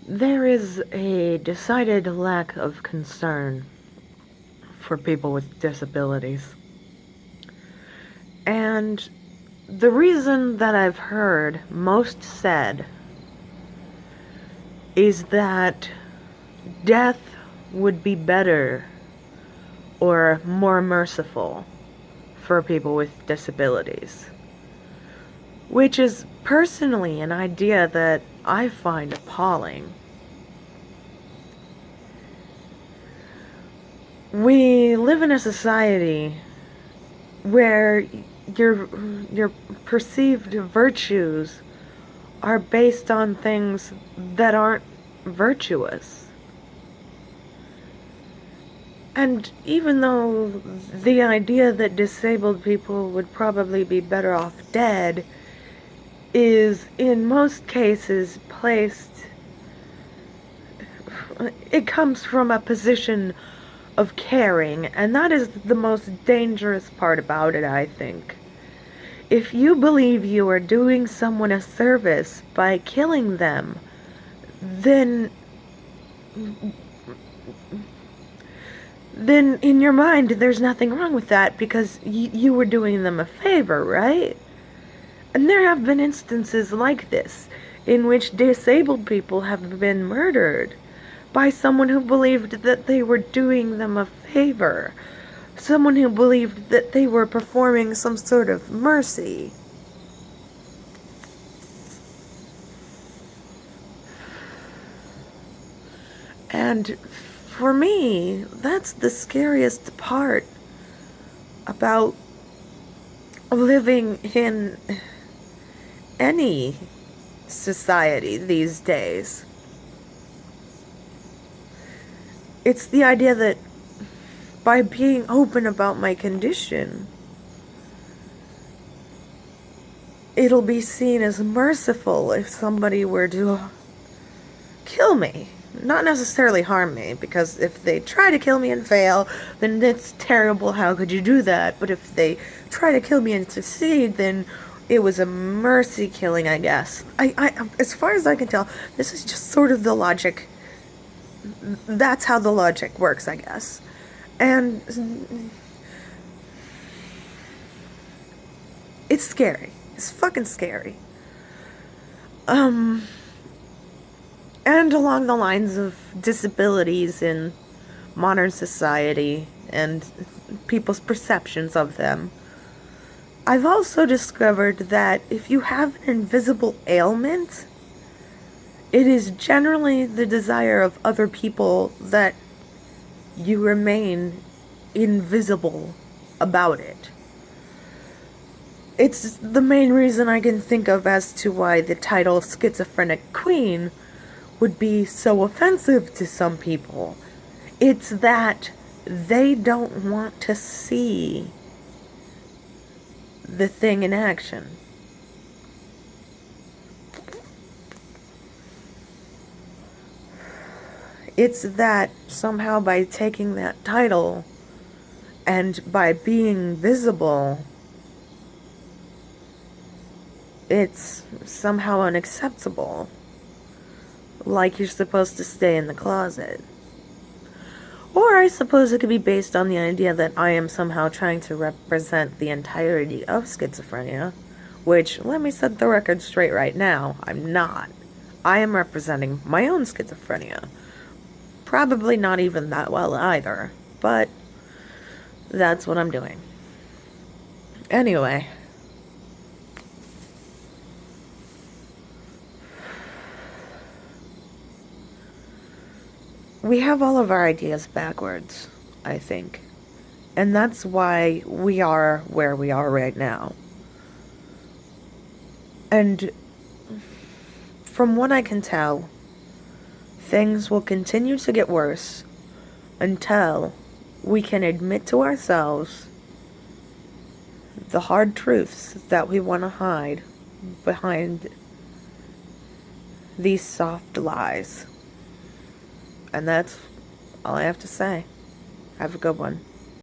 There is a decided lack of concern for people with disabilities. And the reason that I've heard most said is that death would be better or more merciful for people with disabilities. Which is personally an idea that I find appalling. We live in a society where your perceived virtues are based on things that aren't virtuous. And even though the idea that disabled people would probably be better off dead is in most cases placed, it comes from a position of caring, and that is the most dangerous part about it, I think. If you believe you are doing someone a service by killing them, then in your mind there's nothing wrong with that because you were doing them a favor, right? And there have been instances like this in which disabled people have been murdered by someone who believed that they were doing them a favor. Someone who believed that they were performing some sort of mercy. And for me, that's the scariest part about living in any society these days. It's the idea that by being open about my condition, it'll be seen as merciful if somebody were to kill me. Not necessarily harm me, because if they try to kill me and fail, then it's terrible, how could you do that? But if they try to kill me and succeed, then it was a mercy killing, I guess. As far as I can tell, this is just sort of the logic. That's how the logic works, I guess. And it's scary. It's fucking scary. And along the lines of disabilities in modern society and people's perceptions of them, I've also discovered that if you have an invisible ailment, it is generally the desire of other people that you remain invisible about it. It's the main reason I can think of as to why the title Schizophrenic Queen would be so offensive to some people. It's that they don't want to see the thing in action. It's that somehow by taking that title and by being visible, it's somehow unacceptable. Like you're supposed to stay in the closet. Or I suppose it could be based on the idea that I am somehow trying to represent the entirety of schizophrenia, which, let me set the record straight right now, I'm not. I am representing my own schizophrenia. Probably not even that well either, but that's what I'm doing. Anyway. We have all of our ideas backwards, I think. And that's why we are where we are right now. And from what I can tell, things will continue to get worse until we can admit to ourselves the hard truths that we want to hide behind these soft lies. And that's all I have to say. Have a good one.